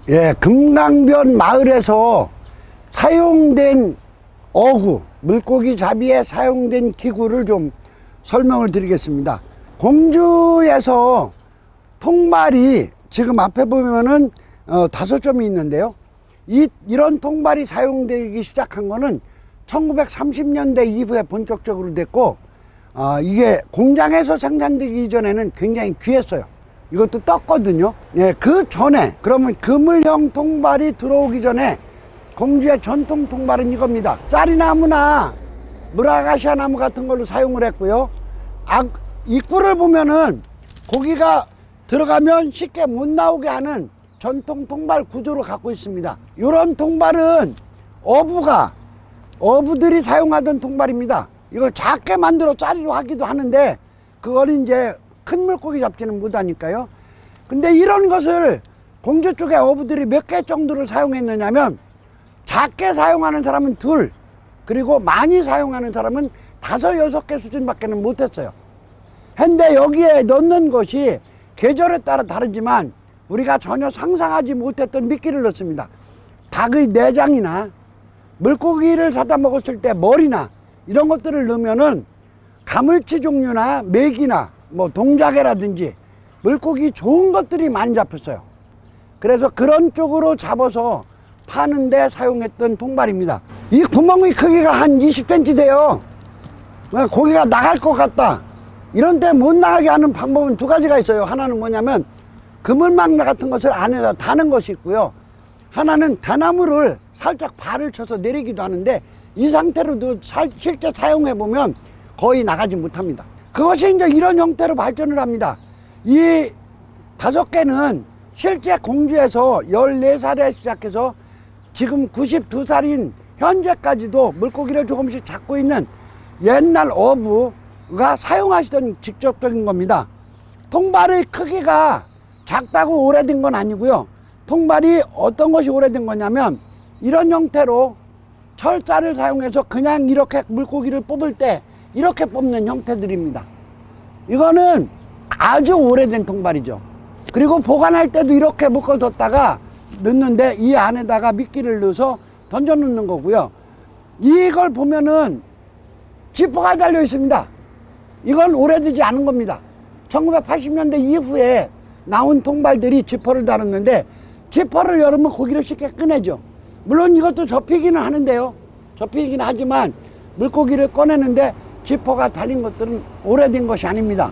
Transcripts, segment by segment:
예, 금강변 마을에서 사용된 어구, 물고기 잡이에 사용된 기구를 좀 설명을 드리겠습니다. 공주에서 통발이 지금 앞에 보면은 5점이 있는데요. 이런 통발이 사용되기 시작한 거는 1930년대 이후에 본격적으로 됐고, 이게 공장에서 생산되기 이전에는 굉장히 귀했어요. 이것도 떴거든요. 예, 그 전에, 그러면 그물형 통발이 들어오기 전에 공주의 전통 통발은 이겁니다. 짜리나무나 물아가시아 나무 같은 걸로 사용을 했고요. 입구를 보면은 고기가 들어가면 쉽게 못 나오게 하는 전통 통발 구조를 갖고 있습니다. 이런 통발은 어부들이 사용하던 통발입니다. 이걸 작게 만들어 짜리로 하기도 하는데 그거는 이제 큰 물고기 잡지는 못하니까요. 근데 이런 것을 공주 쪽의 어부들이 몇 개 정도를 사용했느냐면, 작게 사용하는 사람은 2, 그리고 많이 사용하는 사람은 5, 6개 수준밖에는 못했어요. 근데 여기에 넣는 것이 계절에 따라 다르지만 우리가 전혀 상상하지 못했던 미끼를 넣습니다. 닭의 내장이나 물고기를 사다 먹었을 때 머리나 이런 것들을 넣으면은 가물치 종류나 메기나 뭐 동자개라든지 물고기 좋은 것들이 많이 잡혔어요. 그래서 그런 쪽으로 잡아서 파는데 사용했던 통발입니다. 이 구멍의 크기가 한 20cm 돼요. 고기가 나갈 것 같다, 이런 때 못 나가게 하는 방법은 2가지가 있어요. 하나는 뭐냐면 그물망 같은 것을 안에다 다는 것이 있고요. 하나는 대나무를 살짝 발을 쳐서 내리기도 하는데, 이 상태로도 실제 사용해 보면 거의 나가지 못합니다. 그것이 이제 이런 형태로 발전을 합니다. 이 5개는 실제 공주에서 14살에 시작해서 지금 92살인 현재까지도 물고기를 조금씩 잡고 있는 옛날 어부가 사용하시던 직접적인 겁니다. 통발의 크기가 작다고 오래된 건 아니고요. 통발이 어떤 것이 오래된 거냐면, 이런 형태로 철자를 사용해서 그냥 이렇게 물고기를 뽑을 때 이렇게 뽑는 형태들입니다. 이거는 아주 오래된 통발이죠. 그리고 보관할 때도 이렇게 묶어뒀다가 넣는데 이 안에다가 미끼를 넣어서 던져 놓는 거고요. 이걸 보면은 지퍼가 달려 있습니다. 이건 오래되지 않은 겁니다. 1980년대 이후에 나온 통발들이 지퍼를 달았는데, 지퍼를 열으면 고기를 쉽게 꺼내죠. 물론 이것도 접히기는 하는데요. 접히기는 하지만 물고기를 꺼내는데 지퍼가 달린 것들은 오래된 것이 아닙니다.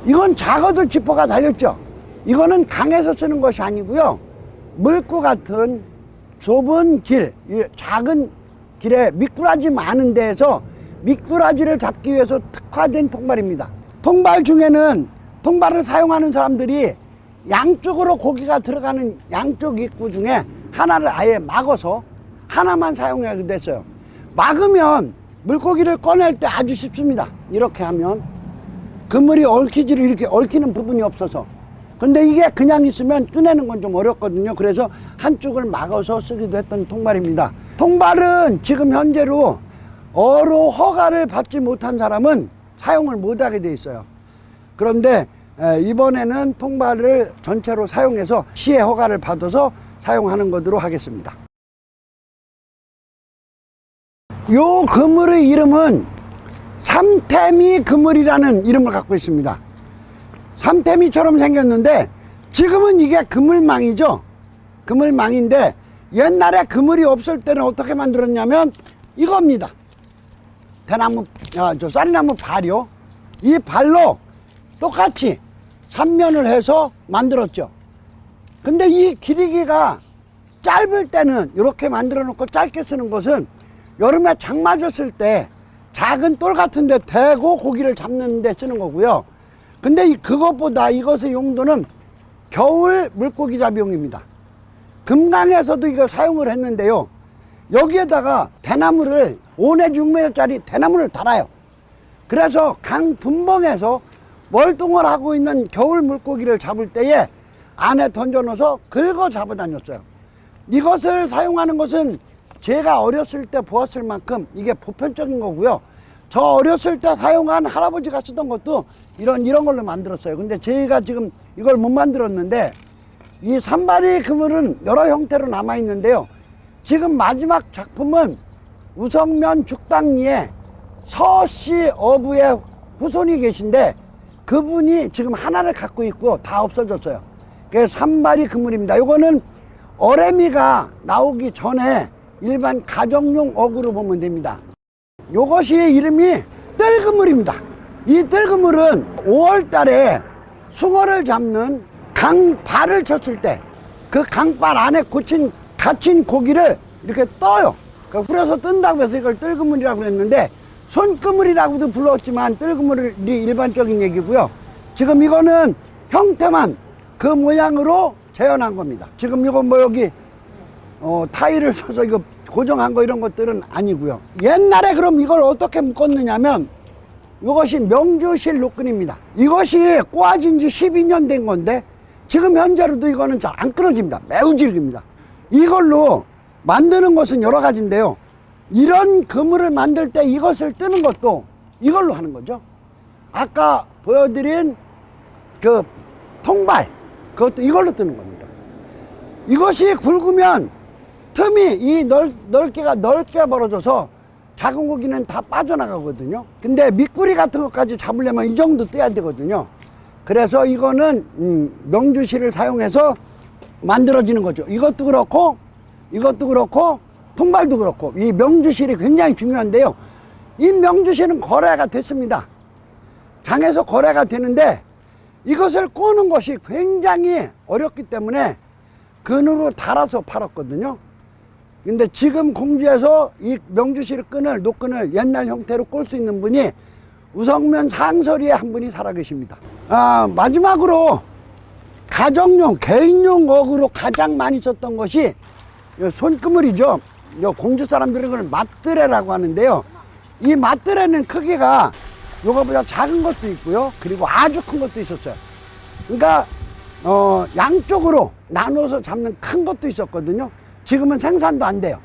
이건 작아도 지퍼가 달렸죠. 이거는 강에서 쓰는 것이 아니고요. 물고 같은 좁은 길, 작은 길에 미꾸라지 많은 데에서 미꾸라지를 잡기 위해서 특화된 통발입니다. 통발 중에는, 통발을 사용하는 사람들이 양쪽으로 고기가 들어가는 양쪽 입구 중에 하나를 아예 막아서 하나만 사용하게 됐어요. 막으면 물고기를 꺼낼 때 아주 쉽습니다. 이렇게 하면 그물이 얽히지를 이렇게 얽히는 부분이 없어서. 근데 이게 그냥 있으면 꺼내는 건 좀 어렵거든요. 그래서 한쪽을 막아서 쓰기도 했던 통발입니다. 통발은 지금 현재로 어로 허가를 받지 못한 사람은 사용을 못하게 돼 있어요. 그런데 이번에는 통발을 전체로 사용해서 시의 허가를 받아서 사용하는 것으로 하겠습니다. 요 그물의 이름은 삼태미 그물이라는 이름을 갖고 있습니다. 삼태미처럼 생겼는데 지금은 이게 그물망이죠. 그물망인데 옛날에 그물이 없을 때는 어떻게 만들었냐면 이겁니다. 쌀이나무 발이요. 이 발로 똑같이 3면을 해서 만들었죠. 근데 이 길이가 짧을 때는 이렇게 만들어 놓고 짧게 쓰는 것은 여름에 장마 줬을 때 작은 돌 같은 데 대고 고기를 잡는 데 쓰는 거고요. 근데 그것보다 이것의 용도는 겨울 물고기 잡이용입니다. 금강에서도 이걸 사용을 했는데요. 여기에다가 대나무를 5내 6m짜리 대나무를 달아요. 그래서 강 둔벙에서 월동을 하고 있는 겨울 물고기를 잡을 때에 안에 던져 넣어서 긁어 잡아 다녔어요. 이것을 사용하는 것은 제가 어렸을 때 보았을 만큼 이게 보편적인 거고요. 저 어렸을 때 사용한 할아버지가 쓰던 것도 이런 걸로 만들었어요. 근데 저희가 지금 이걸 못 만들었는데 이 산발이 그물은 여러 형태로 남아 있는데요. 지금 마지막 작품은 우성면 죽당리에 서씨 어부의 후손이 계신데 그분이 지금 하나를 갖고 있고 다 없어졌어요. 그래서 산발이 그물입니다. 이거는 어레미가 나오기 전에 일반 가정용 어구로 보면 됩니다. 이것이 이름이 뜰그물입니다. 이 뜰그물은 5월 달에 숭어를 잡는 강발을 쳤을 때 그 강발 안에 갇힌 고기를 이렇게 떠요. 후려서 뜬다고 해서 이걸 뜰그물이라고 그랬는데 손그물이라고도 불렀지만 뜰그물이 일반적인 얘기고요. 지금 이거는 형태만 그 모양으로 재현한 겁니다. 지금 이거 뭐 여기 타일을 써서 이거 고정한 거 이런 것들은 아니고요. 옛날에 그럼 이걸 어떻게 묶었느냐면 이것이 명주실 노끈입니다. 이것이 꼬아진 지 12년 된 건데 지금 현재로도 이거는 잘 안 끊어집니다. 매우 질깁니다. 이걸로 만드는 것은 여러 가지인데요. 이런 그물을 만들 때 이것을 뜨는 것도 이걸로 하는 거죠. 아까 보여드린 그 통발, 그것도 이걸로 뜨는 겁니다. 이것이 굵으면 틈이 이 넓게가 넓게 벌어져서 작은 고기는 다 빠져나가거든요. 근데 미꾸리 같은 것까지 잡으려면 이 정도 떼야 되거든요. 그래서 이거는 명주실을 사용해서 만들어지는 거죠. 이것도 그렇고 통발도 그렇고 이 명주실이 굉장히 중요한데요. 이 명주실은 거래가 됐습니다. 장에서 거래가 되는데 이것을 꼬는 것이 굉장히 어렵기 때문에 근으로 달아서 팔았거든요. 근데 지금 공주에서 이 명주실 노끈을 옛날 형태로 꼴 수 있는 분이 우성면 상서리에 한 분이 살아계십니다. 마지막으로 가정용, 개인용 어구로 가장 많이 썼던 것이 손그물이죠. 공주 사람들은 그걸 맞드레라고 하는데요. 이 맞드레는 크기가 요거보다 작은 것도 있고요. 그리고 아주 큰 것도 있었어요. 그러니까 양쪽으로 나눠서 잡는 큰 것도 있었거든요. 지금은 생산도 안 돼요.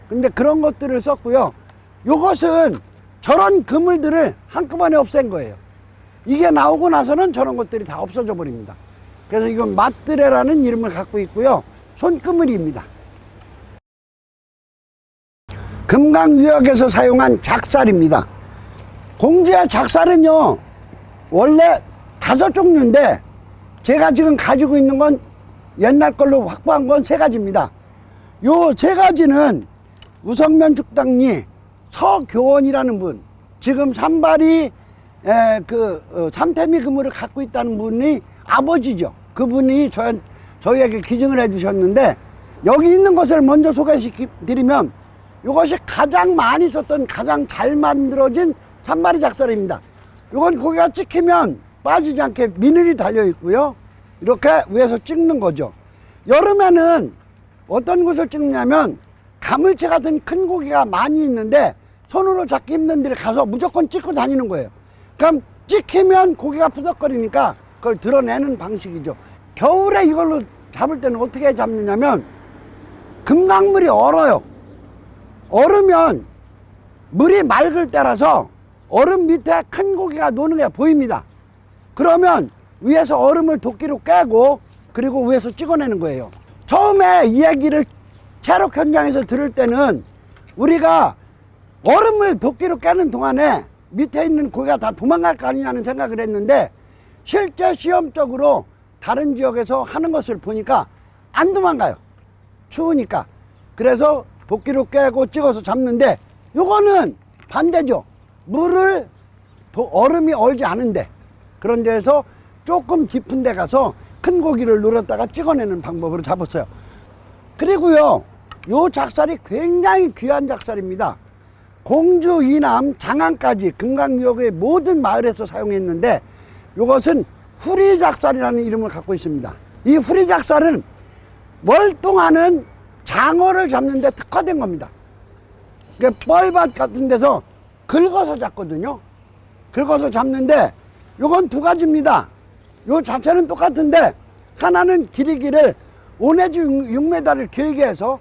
근데 그런 것들을 썼고요. 요것은 저런 그물들을 한꺼번에 없앤 거예요. 이게 나오고 나서는 저런 것들이 다 없어져 버립니다. 그래서 이건 맞드레라는 이름을 갖고 있고요. 손그물입니다. 금강유역에서 사용한 작살입니다. 공주의 작살은요, 원래 5종류인데 제가 지금 가지고 있는 건 옛날 걸로 확보한 건 3가지입니다. 요 3가지는 우성면 죽당리 서교원이라는 분, 지금 산발이 삼태미 그물을 갖고 있다는 분이 아버지죠. 그분이 저희에게 기증을 해 주셨는데, 여기 있는 것을 먼저 소개시켜드리면 이것이 가장 많이 썼던, 가장 잘 만들어진 산발이 작살입니다. 이건 고기가 찍히면 빠지지 않게 미늘이 달려 있고요. 이렇게 위에서 찍는 거죠. 여름에는 어떤 곳을 찍냐면 가물치 같은 큰 고기가 많이 있는데 손으로 잡기 힘든 데를 가서 무조건 찍고 다니는 거예요. 그럼 찍히면 고기가 푸석거리니까 그걸 드러내는 방식이죠. 겨울에 이걸로 잡을 때는 어떻게 잡느냐면 금강물이 얼어요. 얼으면 물이 맑을 때라서 얼음 밑에 큰 고기가 노는 게 보입니다. 그러면 위에서 얼음을 도끼로 깨고 그리고 위에서 찍어내는 거예요. 처음에 이 얘기를 체력 현장에서 들을 때는 우리가 얼음을 도끼로 깨는 동안에 밑에 있는 고기가 다 도망갈 거 아니냐는 생각을 했는데, 실제 시험적으로 다른 지역에서 하는 것을 보니까 안 도망가요. 추우니까. 그래서 도끼로 깨고 찍어서 잡는데, 요거는 반대죠. 물을 얼음이 얼지 않은데 그런 데에서 조금 깊은 데 가서 큰 고기를 눌렀다가 찍어내는 방법으로 잡았어요. 그리고요, 요 작살이 굉장히 귀한 작살입니다. 공주 이남 장안까지 금강유역의 모든 마을에서 사용했는데, 이것은 후리작살이라는 이름을 갖고 있습니다. 이 후리작살은 월동하는 장어를 잡는 데 특화된 겁니다. 그러니까 뻘밭 같은 데서 긁어서 잡거든요. 긁어서 잡는데 요건 2가지입니다. 요 자체는 똑같은데 하나는 길이를 5 내지 6m를 길게 해서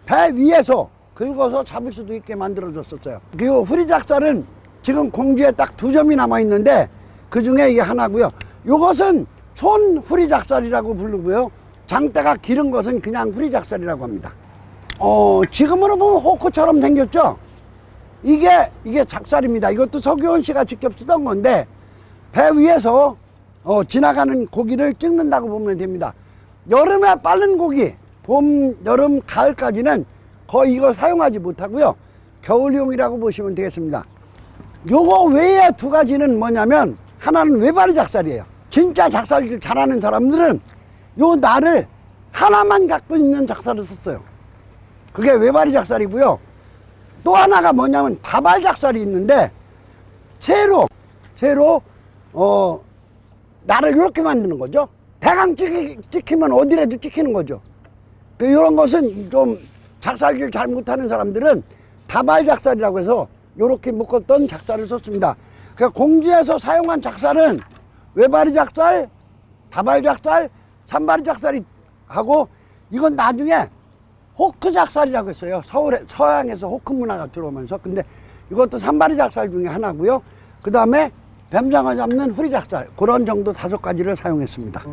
배 위에서 긁어서 잡을 수도 있게 만들어줬었어요. 그 후리작살은 지금 공주에 딱 2점이 남아 있는데 그 중에 이게 하나고요. 요것은 손 후리작살이라고 부르고요. 장대가 길은 것은 그냥 후리작살이라고 합니다. 지금으로 보면 호크처럼 생겼죠. 이게 작살입니다. 이것도 서기원 씨가 직접 쓰던 건데 배 위에서 지나가는 고기를 찍는다고 보면 됩니다. 여름에 빠른 고기, 봄, 여름, 가을까지는 거의 이걸 사용하지 못하고요. 겨울용이라고 보시면 되겠습니다. 요거 외에 두 가지는 뭐냐면, 하나는 외발이 작살이에요. 진짜 작살질 잘하는 사람들은 요 날을 하나만 갖고 있는 작살을 썼어요. 그게 외발이 작살이고요. 또 하나가 뭐냐면 다발 작살이 있는데, 채로 날을 이렇게 만드는 거죠. 대강 찍히면 어디라도 찍히는 거죠. 이런 것은 좀 작살질 잘 못하는 사람들은 다발 작살이라고 해서 이렇게 묶었던 작살을 썼습니다. 그러니까 공주에서 사용한 작살은 외발이 작살, 다발 작살, 산발이 작살이 하고, 이건 나중에 호크 작살이라고 했어요. 서양에서 호크 문화가 들어오면서. 근데 이것도 산발이 작살 중에 하나고요. 그 다음에 뱀장어 잡는 후리 작살, 그런 정도 5가지를 사용했습니다.